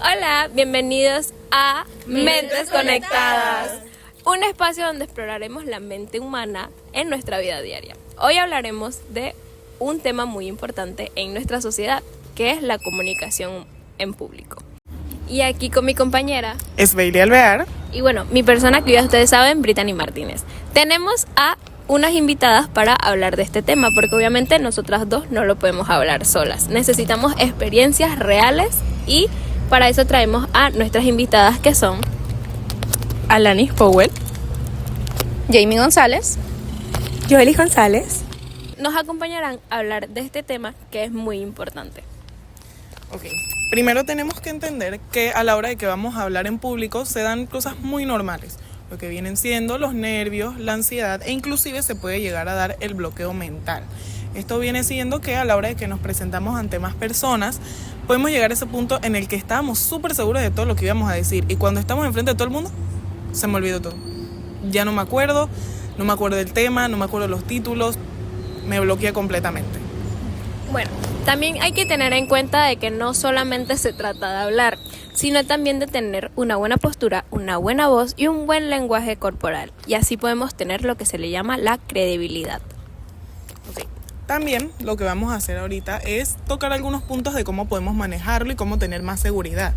Hola, bienvenidos a Mentes Conectadas, un espacio donde exploraremos la mente humana en nuestra vida diaria. Hoy hablaremos de un tema muy importante en nuestra sociedad, que es la comunicación en público. Y aquí con mi compañera Esbeili Alvear. Y bueno, mi persona que ya ustedes saben, Brittany Martínez. Tenemos a unas invitadas para hablar de este tema, porque obviamente nosotras dos no lo podemos hablar solas. Necesitamos experiencias reales y para eso traemos a nuestras invitadas, que son Alanis Powell, Jamie González, Joely González. Nos acompañarán a hablar de este tema que es muy importante. Ok, primero tenemos que entender que a la hora de que vamos a hablar en público se dan cosas muy normales, lo que vienen siendo los nervios, la ansiedad e inclusive se puede llegar a dar el bloqueo mental. Esto viene siendo que a la hora de que nos presentamos ante más personas, podemos llegar a ese punto en el que estábamos súper seguros de todo lo que íbamos a decir y cuando estamos enfrente de todo el mundo, se me olvidó todo. Ya no me acuerdo del tema, no me acuerdo los títulos, me bloquea completamente. Bueno, también hay que tener en cuenta de que no solamente se trata de hablar, sino también de tener una buena postura, una buena voz y un buen lenguaje corporal. Y así podemos tener lo que se le llama la credibilidad. Okay. También lo que vamos a hacer ahorita es tocar algunos puntos de cómo podemos manejarlo y cómo tener más seguridad.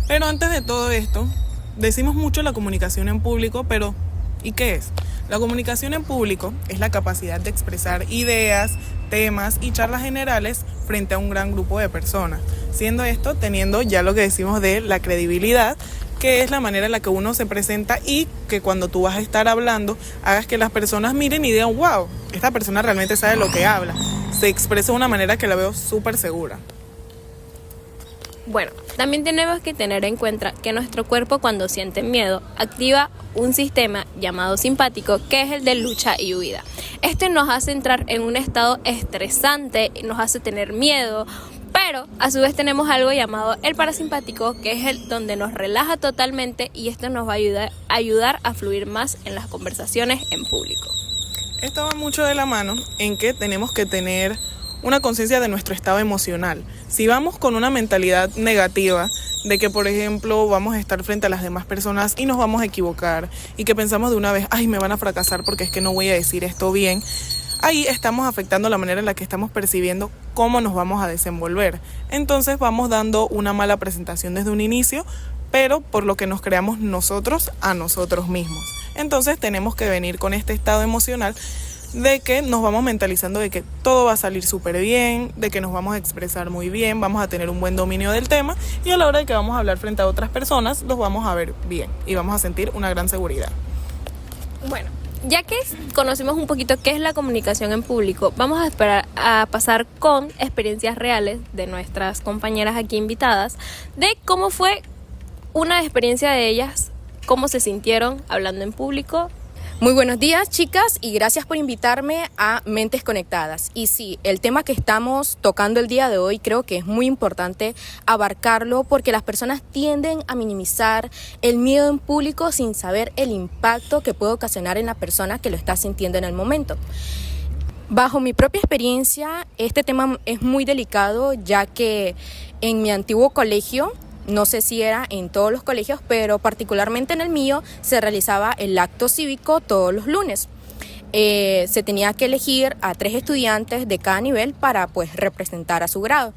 Pero antes de todo esto, decimos mucho la comunicación en público, pero ¿y qué es? La comunicación en público es la capacidad de expresar ideas, temas y charlas generales frente a un gran grupo de personas. Siendo esto, teniendo ya lo que decimos de la credibilidad, que es la manera en la que uno se presenta y que cuando tú vas a estar hablando, hagas que las personas miren y digan, wow, esta persona realmente sabe lo que habla. Se expresa de una manera que la veo súper segura. Bueno, también tenemos que tener en cuenta que nuestro cuerpo cuando siente miedo activa un sistema llamado simpático, que es el de lucha y huida. Este nos hace entrar en un estado estresante, nos hace tener miedo, pero a su vez tenemos algo llamado el parasimpático, que es el donde nos relaja totalmente y esto nos va a ayudar a fluir más en las conversaciones en público. Esto va mucho de la mano en que tenemos que tener una conciencia de nuestro estado emocional. Si vamos con una mentalidad negativa de que, por ejemplo, vamos a estar frente a las demás personas y nos vamos a equivocar y que pensamos de una vez, ay, me van a fracasar porque es que no voy a decir esto bien, ahí estamos afectando la manera en la que estamos percibiendo cómo nos vamos a desenvolver. Entonces vamos dando una mala presentación desde un inicio, pero por lo que nos creamos nosotros a nosotros mismos. Entonces tenemos que venir con este estado emocional de que nos vamos mentalizando de que todo va a salir súper bien, de que nos vamos a expresar muy bien, vamos a tener un buen dominio del tema y a la hora de que vamos a hablar frente a otras personas, los vamos a ver bien y vamos a sentir una gran seguridad. Bueno, ya que conocimos un poquito qué es la comunicación en público, vamos a esperar a pasar con experiencias reales de nuestras compañeras aquí invitadas, de cómo fue una experiencia de ellas, cómo se sintieron hablando en público. Muy buenos días, chicas, y gracias por invitarme a Mentes Conectadas. Y sí, el tema que estamos tocando el día de hoy creo que es muy importante abarcarlo porque las personas tienden a minimizar el miedo en público sin saber el impacto que puede ocasionar en la persona que lo está sintiendo en el momento. Bajo mi propia experiencia, este tema es muy delicado ya que en mi antiguo colegio, no sé si era en todos los colegios, pero particularmente en el mío se realizaba el acto cívico todos los lunes. Se tenía que elegir a 3 estudiantes de cada nivel para pues representar a su grado.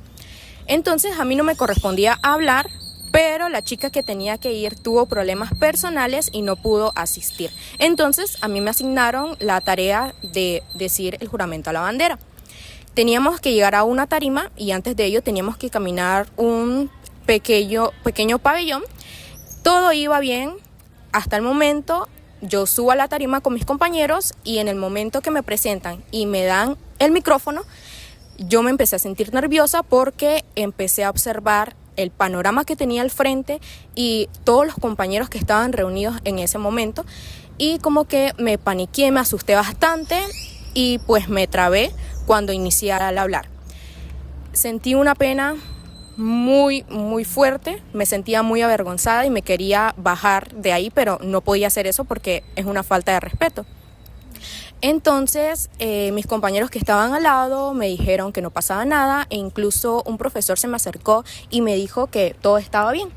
Entonces a mí no me correspondía hablar, pero la chica que tenía que ir tuvo problemas personales y no pudo asistir. Entonces a mí me asignaron la tarea de decir el juramento a la bandera. Teníamos que llegar a una tarima y antes de ello teníamos que caminar un pequeño pabellón. Todo iba bien hasta el momento. Yo subo a la tarima con mis compañeros y en el momento que me presentan y me dan el micrófono, yo me empecé a sentir nerviosa porque empecé a observar el panorama que tenía al frente y todos los compañeros que estaban reunidos en ese momento y como que me paniqué, me asusté bastante y pues me trabé cuando inicié al hablar. Sentí una pena muy fuerte, me sentía muy avergonzada y me quería bajar de ahí, pero no podía hacer eso porque es una falta de respeto. Entonces mis compañeros que estaban al lado me dijeron que no pasaba nada e incluso un profesor se me acercó y me dijo que todo estaba bien.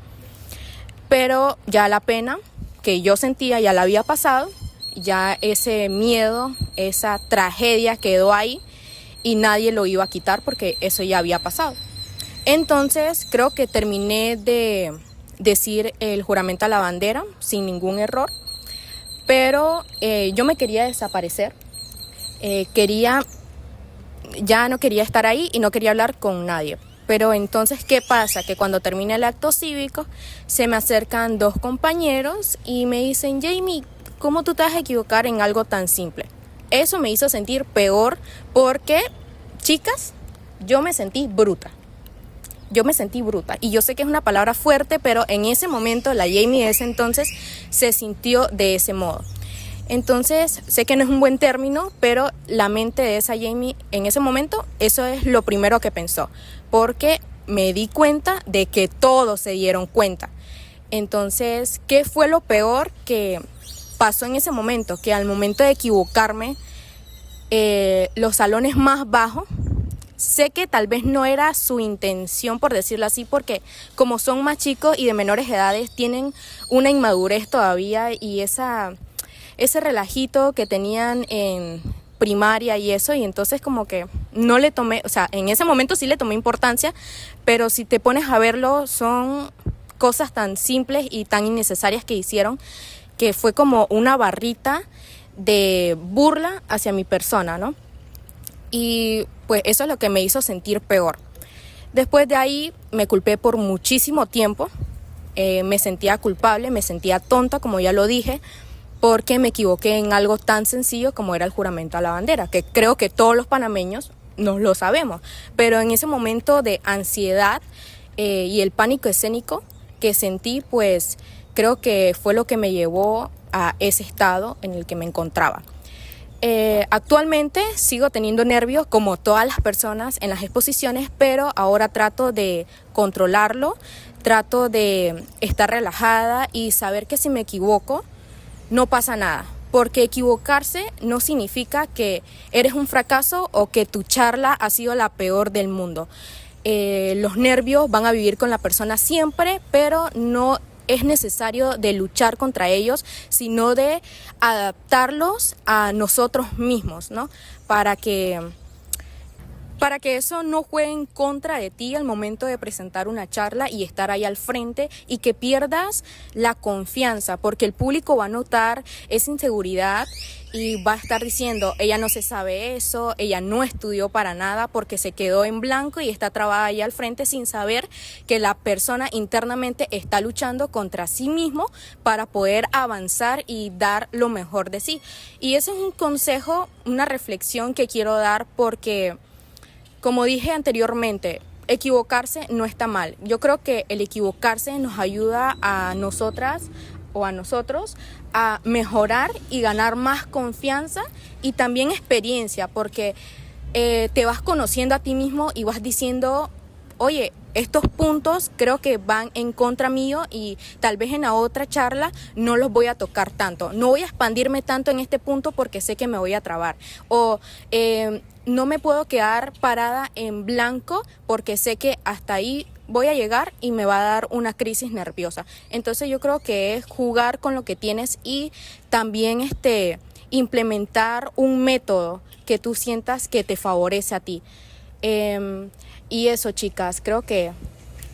pero ya la pena que yo sentía ya la había pasado, ya ese miedo, esa tragedia quedó ahí y nadie lo iba a quitar porque eso ya había pasado. Entonces creo que terminé de decir el juramento a la bandera sin ningún error, pero yo me quería desaparecer, ya no quería estar ahí y no quería hablar con nadie. Pero entonces, ¿qué pasa? Que cuando termina el acto cívico, se me acercan dos compañeros y me dicen: Jamie, ¿cómo tú te vas a equivocar en algo tan simple? Eso me hizo sentir peor porque, chicas, yo me sentí bruta. Y yo sé que es una palabra fuerte, pero en ese momento la Jamie de ese entonces se sintió de ese modo. Entonces, sé que no es un buen término, pero la mente de esa Jamie en ese momento, eso es lo primero que pensó, porque me di cuenta de que todos se dieron cuenta. Entonces, ¿qué fue lo peor que pasó en ese momento? Que al momento de equivocarme, los salones más bajos, sé que tal vez no era su intención, por decirlo así, porque como son más chicos y de menores edades, tienen una inmadurez todavía y ese relajito que tenían en primaria y eso, y entonces como que no le tomé, o sea, en ese momento sí le tomé importancia, pero si te pones a verlo, son cosas tan simples y tan innecesarias que hicieron, que fue como una barrita de burla hacia mi persona, ¿no? Y pues eso es lo que me hizo sentir peor. Después de ahí me culpé por muchísimo tiempo, me sentía culpable, me sentía tonta, como ya lo dije, porque me equivoqué en algo tan sencillo como era el juramento a la bandera, que creo que todos los panameños nos lo sabemos, pero en ese momento de ansiedad y el pánico escénico que sentí, pues creo que fue lo que me llevó a ese estado en el que me encontraba. Actualmente sigo teniendo nervios como todas las personas en las exposiciones, pero ahora trato de controlarlo, trato de estar relajada y saber que si me equivoco no pasa nada, porque equivocarse no significa que eres un fracaso o que tu charla ha sido la peor del mundo. Los nervios van a vivir con la persona siempre, pero no es necesario de luchar contra ellos, sino de adaptarlos a nosotros mismos, ¿no? Para que eso no juegue en contra de ti al momento de presentar una charla y estar ahí al frente, y que pierdas la confianza, porque el público va a notar esa inseguridad y va a estar diciendo: ella no se sabe eso, ella no estudió para nada porque se quedó en blanco y está trabada ahí al frente sin saber que la persona internamente está luchando contra sí mismo para poder avanzar y dar lo mejor de sí. Y ese es un consejo, una reflexión que quiero dar, porque como dije anteriormente, equivocarse no está mal. Yo creo que el equivocarse nos ayuda a nosotras o a nosotros a mejorar y ganar más confianza y también experiencia, porque te vas conociendo a ti mismo y vas diciendo: oye, estos puntos creo que van en contra mío y tal vez en la otra charla no los voy a tocar tanto. No voy a expandirme tanto en este punto porque sé que me voy a trabar. O no me puedo quedar parada en blanco porque sé que hasta ahí voy a llegar y me va a dar una crisis nerviosa. Entonces yo creo que es jugar con lo que tienes y también implementar un método que tú sientas que te favorece a ti. Y eso, chicas, creo que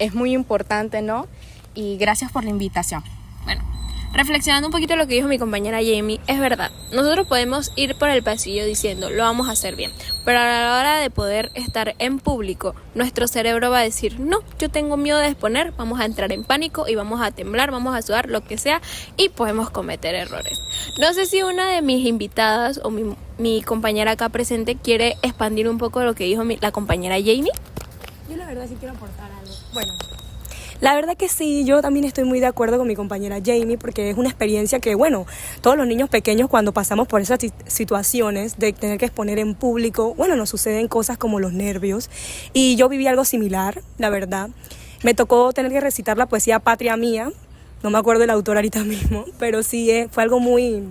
es muy importante, ¿no? Y gracias por la invitación. Bueno, reflexionando un poquito lo que dijo mi compañera Jamie, es verdad, nosotros podemos ir por el pasillo diciendo: lo vamos a hacer bien, pero a la hora de poder estar en público, nuestro cerebro va a decir: no, yo tengo miedo de exponer, vamos a entrar en pánico y vamos a temblar, vamos a sudar, lo que sea, y podemos cometer errores. No sé si una de mis invitadas o mi compañera acá presente quiere expandir un poco lo que dijo la compañera Jamie. Yo la verdad sí quiero aportar algo. Bueno, la verdad que sí, yo también estoy muy de acuerdo con mi compañera Jamie, porque es una experiencia que, bueno, todos los niños pequeños cuando pasamos por esas situaciones de tener que exponer en público, bueno, nos suceden cosas como los nervios, y yo viví algo similar, la verdad. Me tocó tener que recitar la poesía Patria Mía, no me acuerdo el autor ahorita mismo, pero sí fue algo muy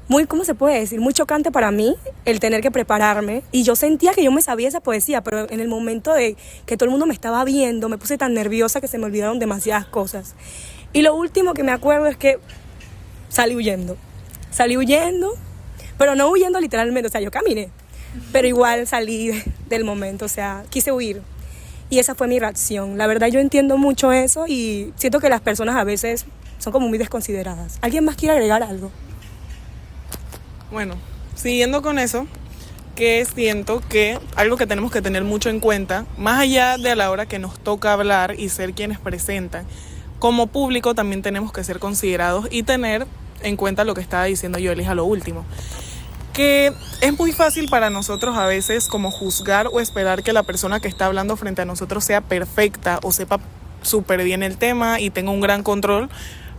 muy, ¿cómo se puede decir? Muy chocante para mí el tener que prepararme. Y yo sentía que yo me sabía esa poesía, pero en el momento de que todo el mundo me estaba viendo, me puse tan nerviosa que se me olvidaron demasiadas cosas. Y lo último que me acuerdo es que salí huyendo. Salí huyendo, pero no huyendo literalmente, o sea, yo caminé. Pero igual salí del momento, o sea, quise huir. Y esa fue mi reacción. La verdad yo entiendo mucho eso y siento que las personas a veces son como muy desconsideradas. ¿Alguien más quiere agregar algo? Bueno, siguiendo con eso, que siento que algo que tenemos que tener mucho en cuenta, más allá de a la hora que nos toca hablar y ser quienes presentan, como público también tenemos que ser considerados y tener en cuenta lo que estaba diciendo Yolis a lo último. Que es muy fácil para nosotros a veces como juzgar o esperar que la persona que está hablando frente a nosotros sea perfecta o sepa súper bien el tema y tenga un gran control,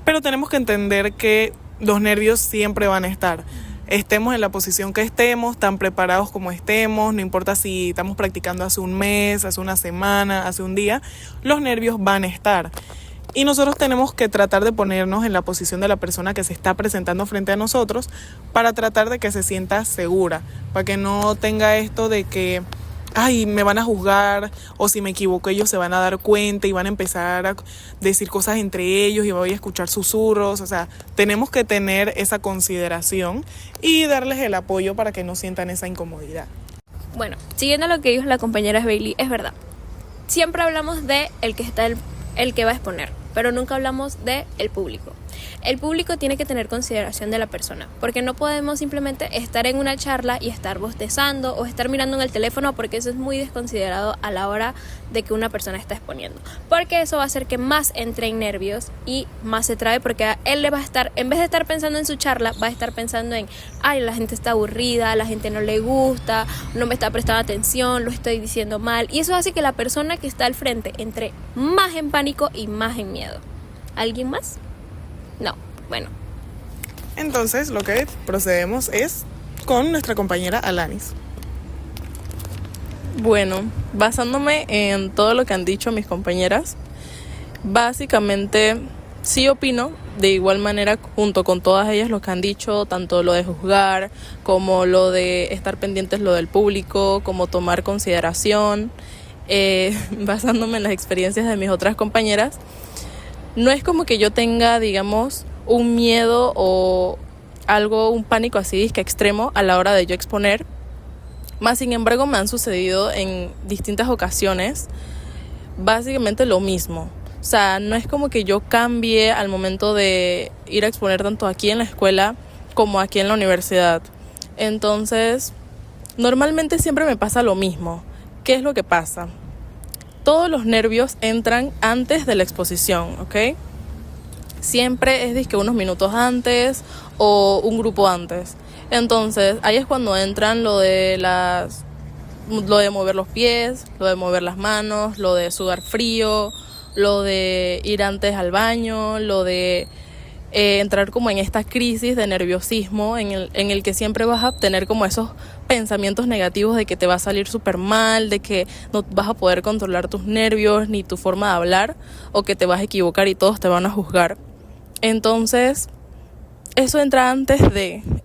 pero tenemos que entender que los nervios siempre van a estar. Estemos en la posición que estemos, tan preparados como estemos, no importa si estamos practicando hace un mes, hace una semana, hace un día, los nervios van a estar. Y nosotros tenemos que tratar de ponernos en la posición de la persona que se está presentando frente a nosotros para tratar de que se sienta segura, para que no tenga esto de que, ay, me van a juzgar o si me equivoco ellos se van a dar cuenta y van a empezar a decir cosas entre ellos y voy a escuchar susurros. O sea, tenemos que tener esa consideración y darles el apoyo para que no sientan esa incomodidad. Bueno, siguiendo lo que dijo la compañera Bailey, es verdad. Siempre hablamos de el que va a exponer, pero nunca hablamos de el público. El público tiene que tener consideración de la persona, porque no podemos simplemente estar en una charla y estar bostezando o estar mirando en el teléfono, porque eso es muy desconsiderado a la hora de que una persona está exponiendo, porque eso va a hacer que más entre en nervios y más se trabe, porque a él le va a estar, en vez de estar pensando en su charla, va a estar pensando en, ay, la gente está aburrida, la gente no le gusta, no me está prestando atención, lo estoy diciendo mal, y eso hace que la persona que está al frente entre más en pánico y más en miedo. ¿Alguien más? No, bueno. Entonces lo que procedemos es con nuestra compañera Alanis. Bueno, basándome en todo lo que han dicho mis compañeras, básicamente sí opino de igual manera junto con todas ellas lo que han dicho, tanto lo de juzgar como lo de estar pendientes lo del público, como tomar consideración, basándome en las experiencias de mis otras compañeras. No es como que yo tenga, digamos, un miedo o algo, un pánico así que extremo a la hora de yo exponer. Más sin embargo, me han sucedido en distintas ocasiones básicamente lo mismo. O sea, no es como que yo cambie al momento de ir a exponer tanto aquí en la escuela como aquí en la universidad. Entonces, normalmente siempre me pasa lo mismo. ¿Qué es lo que pasa? Todos los nervios entran antes de la exposición, ¿ok? Siempre es que unos minutos antes o un grupo antes. Entonces, ahí es cuando entran lo de mover los pies, lo de mover las manos, lo de sudar frío, lo de ir antes al baño, lo de entrar como en esta crisis de nerviosismo en el que siempre vas a tener como esos pensamientos negativos de que te va a salir súper mal, de que no vas a poder controlar tus nervios ni tu forma de hablar, o que te vas a equivocar y todos te van a juzgar. Entonces, eso entra antes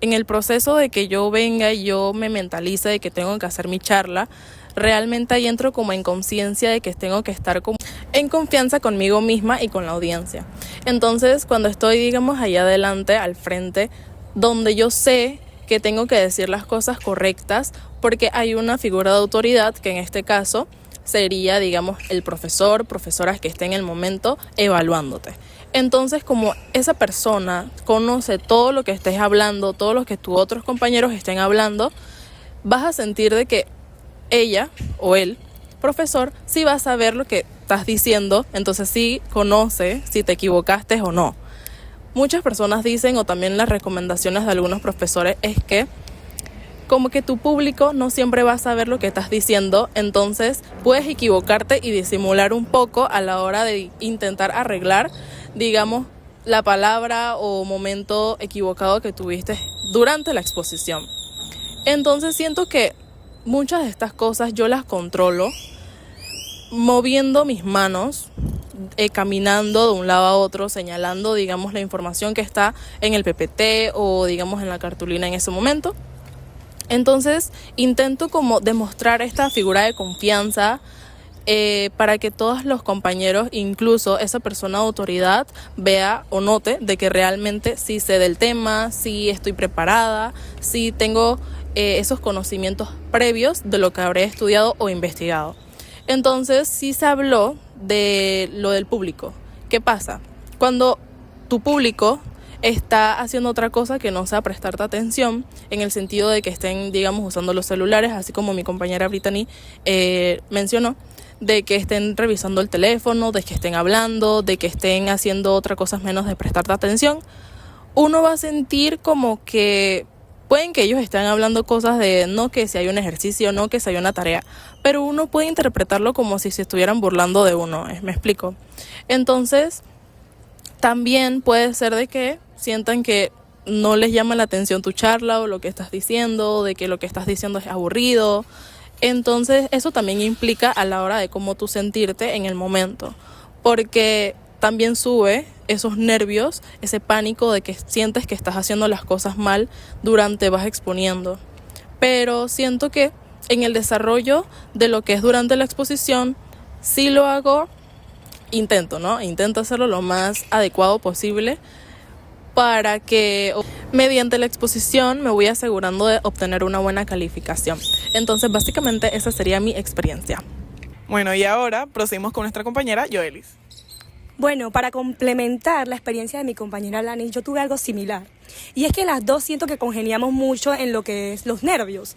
en el proceso de que yo venga y yo me mentalice de que tengo que hacer mi charla. Realmente ahí entro como en conciencia de que tengo que estar como en confianza conmigo misma y con la audiencia. Entonces, cuando estoy, digamos, ahí adelante, al frente, donde yo sé que tengo que decir las cosas correctas, porque hay una figura de autoridad que en este caso sería, digamos, el profesor, profesoras que esté en el momento evaluándote. Entonces, como esa persona conoce todo lo que estés hablando, todo lo que tus otros compañeros estén hablando, vas a sentir de que ella o él, profesor, sí va a saber lo que estás diciendo, entonces sí conoce si te equivocaste o no. Muchas personas dicen, o también las recomendaciones de algunos profesores, es que como que tu público no siempre va a saber lo que estás diciendo, entonces puedes equivocarte y disimular un poco a la hora de intentar arreglar, digamos, la palabra o momento equivocado que tuviste durante la exposición. Entonces siento que muchas de estas cosas yo las controlo moviendo mis manos caminando de un lado a otro, señalando, digamos, la información que está en el PPT o, digamos, en la cartulina en ese momento. Entonces, intento como demostrar esta figura de confianza para que todos los compañeros, incluso esa persona de autoridad, vea o note de que realmente sí sé del tema, sí estoy preparada, sí tengo esos conocimientos previos de lo que habré estudiado o investigado. Entonces, sí se habló de lo del público. ¿Qué pasa? Cuando tu público está haciendo otra cosa que no sea prestarte atención, en el sentido de que estén, digamos, usando los celulares, así como mi compañera Brittany mencionó, de que estén revisando el teléfono, de que estén hablando, de que estén haciendo otra cosa menos de prestarte atención, uno va a sentir como que pueden que ellos estén hablando cosas de no que si hay un ejercicio, no que si hay una tarea, pero uno puede interpretarlo como si se estuvieran burlando de uno, ¿me explico? Entonces, también puede ser de que sientan que no les llama la atención tu charla o lo que estás diciendo, de que lo que estás diciendo es aburrido. Entonces eso también implica a la hora de cómo tú sentirte en el momento, porque también sube esos nervios, ese pánico de que sientes que estás haciendo las cosas mal durante vas exponiendo. Pero siento que en el desarrollo de lo que es durante la exposición, sí lo hago, intento hacerlo lo más adecuado posible, para que mediante la exposición me voy asegurando de obtener una buena calificación. Entonces, básicamente esa sería mi experiencia. Bueno, y ahora procedimos con nuestra compañera Joelis. Bueno, para complementar la experiencia de mi compañera Lani, yo tuve algo similar. Y es que las dos siento que congeniamos mucho en lo que es los nervios.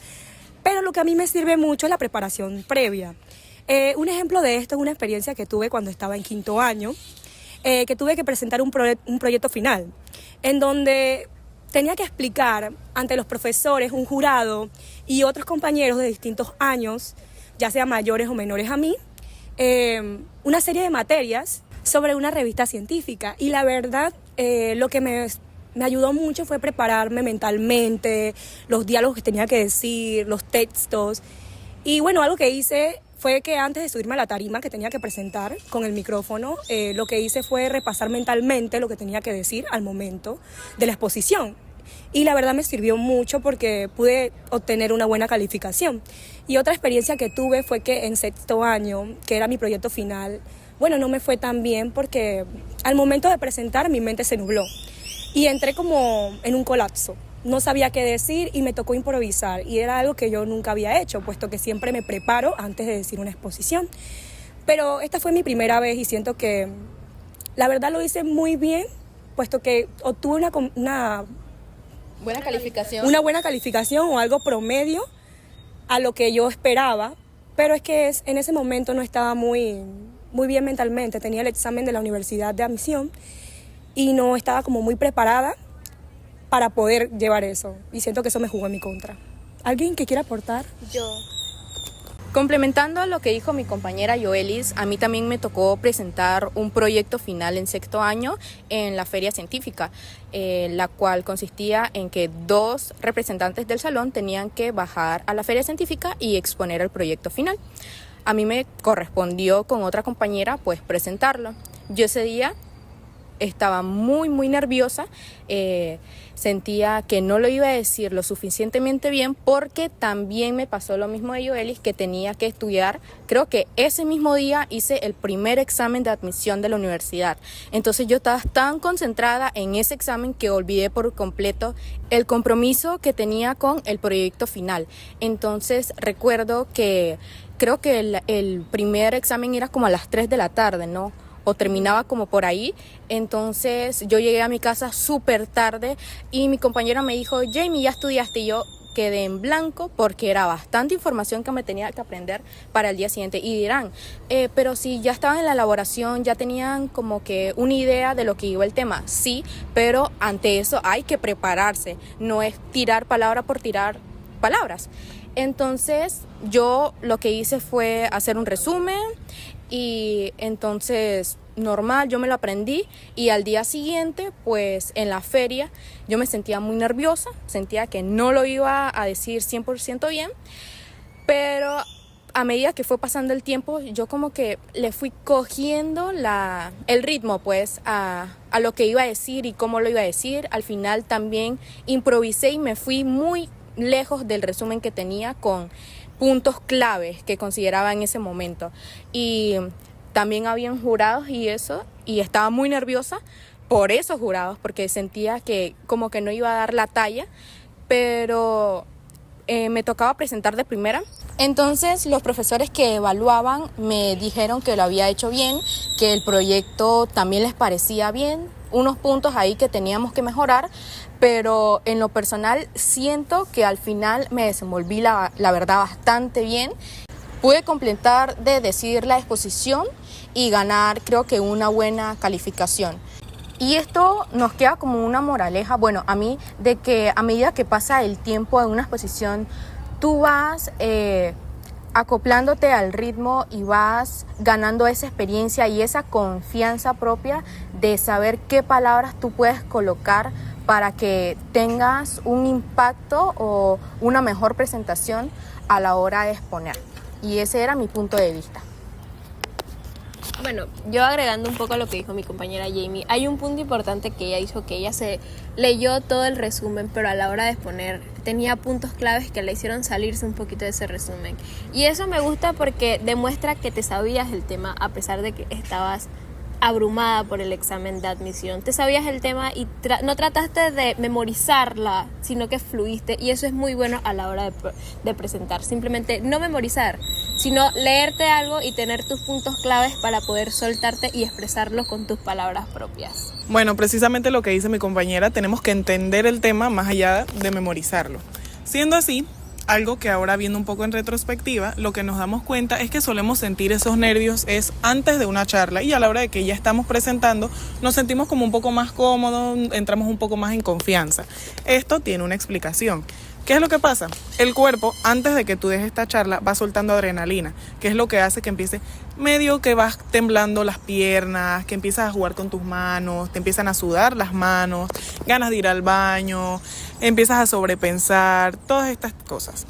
Pero lo que a mí me sirve mucho es la preparación previa. Un ejemplo de esto es una experiencia que tuve cuando estaba en quinto año, que tuve que presentar un proyecto final, en donde tenía que explicar ante los profesores, un jurado y otros compañeros de distintos años, ya sean mayores o menores a mí, una serie de materias sobre una revista científica. Y la verdad, lo que me ayudó mucho fue prepararme mentalmente, los diálogos que tenía que decir, los textos. Y bueno, algo que hice fue que antes de subirme a la tarima que tenía que presentar con el micrófono, lo que hice fue repasar mentalmente lo que tenía que decir al momento de la exposición. Y la verdad me sirvió mucho porque pude obtener una buena calificación. Y otra experiencia que tuve fue que en sexto año, que era mi proyecto final, bueno, no me fue tan bien porque al momento de presentar mi mente se nubló y entré como en un colapso. No sabía qué decir y me tocó improvisar, y era algo que yo nunca había hecho, puesto que siempre me preparo antes de decir una exposición. Pero esta fue mi primera vez y siento que la verdad lo hice muy bien, puesto que obtuve una buena calificación o algo promedio a lo que yo esperaba, pero es que en ese momento no estaba muy bien mentalmente. Tenía el examen de la universidad de admisión y no estaba como muy preparada para poder llevar eso, y siento que eso me jugó en mi contra. ¿Alguien que quiera aportar? Yo. Complementando lo que dijo mi compañera Joelis, a mí también me tocó presentar un proyecto final en sexto año en la feria científica, la cual consistía en que 2 representantes del salón tenían que bajar a la feria científica y exponer el proyecto final. A mí me correspondió con otra compañera pues presentarlo. Yo ese día estaba muy nerviosa, sentía que no lo iba a decir lo suficientemente bien, porque también me pasó lo mismo de Joelis, que tenía que estudiar. Creo que ese mismo día hice el primer examen de admisión de la universidad, entonces yo estaba tan concentrada en ese examen que olvidé por completo el compromiso que tenía con el proyecto final. Entonces recuerdo que creo que el primer examen era como a las 3 de la tarde, ¿no? O terminaba como por ahí. Entonces yo llegué a mi casa súper tarde y mi compañera me dijo: Jamie, ¿ya estudiaste? Y yo quedé en blanco porque era bastante información que me tenía que aprender para el día siguiente. Y dirán, pero si ya estaban en la elaboración, ya tenían como que una idea de lo que iba el tema. Sí, pero ante eso hay que prepararse, no es tirar palabra por tirar palabras. Entonces yo lo que hice fue hacer un resumen, y entonces normal, yo me lo aprendí, y al día siguiente pues en la feria yo me sentía muy nerviosa, sentía que no lo iba a decir 100% bien, pero a medida que fue pasando el tiempo, yo como que le fui cogiendo el ritmo pues a lo que iba a decir y cómo lo iba a decir. Al final también improvisé y me fui muy lejos del resumen que tenía con puntos claves que consideraba en ese momento. Y también habían jurados y eso, y estaba muy nerviosa por esos jurados porque sentía que como que no iba a dar la talla, pero me tocaba presentar de primera. Entonces los profesores que evaluaban me dijeron que lo había hecho bien, que el proyecto también les parecía bien, unos puntos ahí que teníamos que mejorar, pero en lo personal siento que al final me desenvolví la verdad bastante bien. Pude completar de decidir la exposición y ganar creo que una buena calificación. Y esto nos queda como una moraleja, bueno, a mí, de que a medida que pasa el tiempo en una exposición, tú vas acoplándote al ritmo y vas ganando esa experiencia y esa confianza propia de saber qué palabras tú puedes colocar para que tengas un impacto o una mejor presentación a la hora de exponer. Y ese era mi punto de vista. Bueno, yo agregando un poco a lo que dijo mi compañera Jamie, hay un punto importante que ella dijo, que ella se leyó todo el resumen, pero a la hora de exponer tenía puntos claves que le hicieron salirse un poquito de ese resumen. Y eso me gusta porque demuestra que te sabías el tema a pesar de que estabas abrumada por el examen de admisión. Te sabías el tema y no trataste de memorizarla, sino que fluiste, y eso es muy bueno a la hora de presentar. Simplemente no memorizar, sino leerte algo y tener tus puntos claves para poder soltarte y expresarlo con tus palabras propias. Bueno, precisamente lo que dice mi compañera, tenemos que entender el tema más allá de memorizarlo. Siendo así, algo que ahora viendo un poco en retrospectiva, lo que nos damos cuenta es que solemos sentir esos nervios es antes de una charla, y a la hora de que ya estamos presentando nos sentimos como un poco más cómodos, entramos un poco más en confianza. Esto tiene una explicación. ¿Qué es lo que pasa? El cuerpo, antes de que tú des esta charla, va soltando adrenalina, que es lo que hace que empiece medio que vas temblando las piernas, que empiezas a jugar con tus manos, te empiezan a sudar las manos, ganas de ir al baño, empiezas a sobrepensar, todas estas cosas.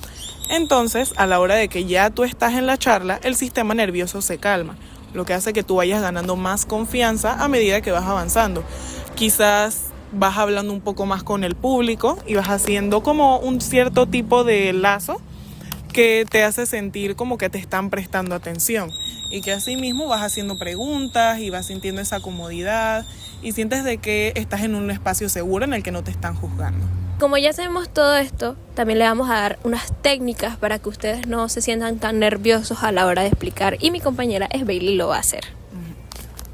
Entonces, a la hora de que ya tú estás en la charla, el sistema nervioso se calma, lo que hace que tú vayas ganando más confianza a medida que vas avanzando. Quizás vas hablando un poco más con el público y vas haciendo como un cierto tipo de lazo que te hace sentir como que te están prestando atención, y que así mismo vas haciendo preguntas y vas sintiendo esa comodidad y sientes de que estás en un espacio seguro en el que no te están juzgando. Como ya sabemos todo esto, también le vamos a dar unas técnicas para que ustedes no se sientan tan nerviosos a la hora de explicar, y mi compañera Esbailey lo va a hacer.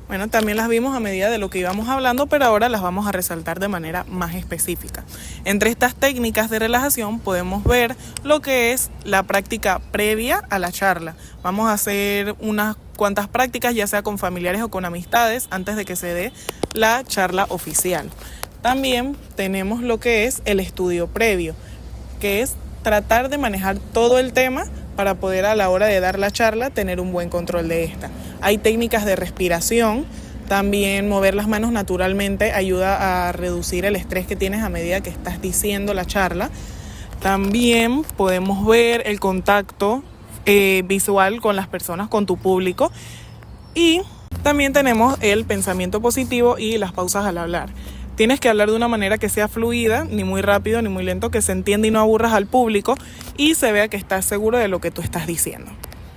Bueno, también las vimos a medida de lo que íbamos hablando, pero ahora las vamos a resaltar de manera más específica. Entre estas técnicas de relajación podemos ver lo que es la práctica previa a la charla. Vamos a hacer unas cuantas prácticas, ya sea con familiares o con amistades, antes de que se dé la charla oficial. También tenemos lo que es el estudio previo, que es tratar de manejar todo el tema para poder a la hora de dar la charla tener un buen control de esta. Hay técnicas de respiración, también mover las manos naturalmente ayuda a reducir el estrés que tienes a medida que estás diciendo la charla. También podemos ver el contacto visual con las personas, con tu público, y también tenemos el pensamiento positivo y las pausas al hablar. Tienes que hablar de una manera que sea fluida, ni muy rápido ni muy lento, que se entienda y no aburras al público y se vea que estás seguro de lo que tú estás diciendo.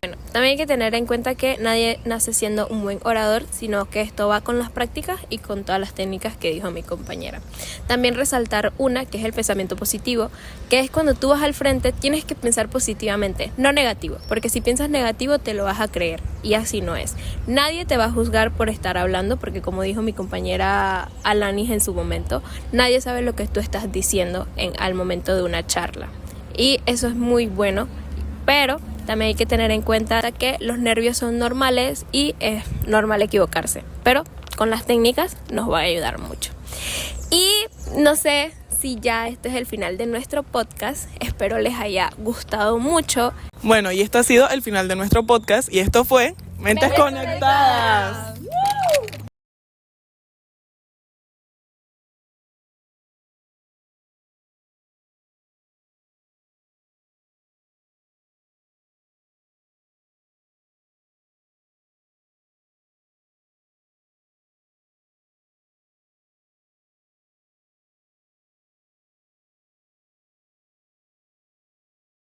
Bueno, también hay que tener en cuenta que nadie nace siendo un buen orador, sino que esto va con las prácticas y con todas las técnicas que dijo mi compañera. También resaltar una, que es el pensamiento positivo, que es cuando tú vas al frente tienes que pensar positivamente, no negativo, porque si piensas negativo te lo vas a creer, y así no es. Nadie te va a juzgar por estar hablando, porque como dijo mi compañera Alanis en su momento, nadie sabe lo que tú estás diciendo al momento de una charla, y eso es muy bueno, pero también hay que tener en cuenta que los nervios son normales y es normal equivocarse, pero con las técnicas nos va a ayudar mucho. Y no sé si ya este es el final de nuestro podcast, espero les haya gustado mucho. Bueno, y esto ha sido el final de nuestro podcast, y esto fue Mentes Conectadas.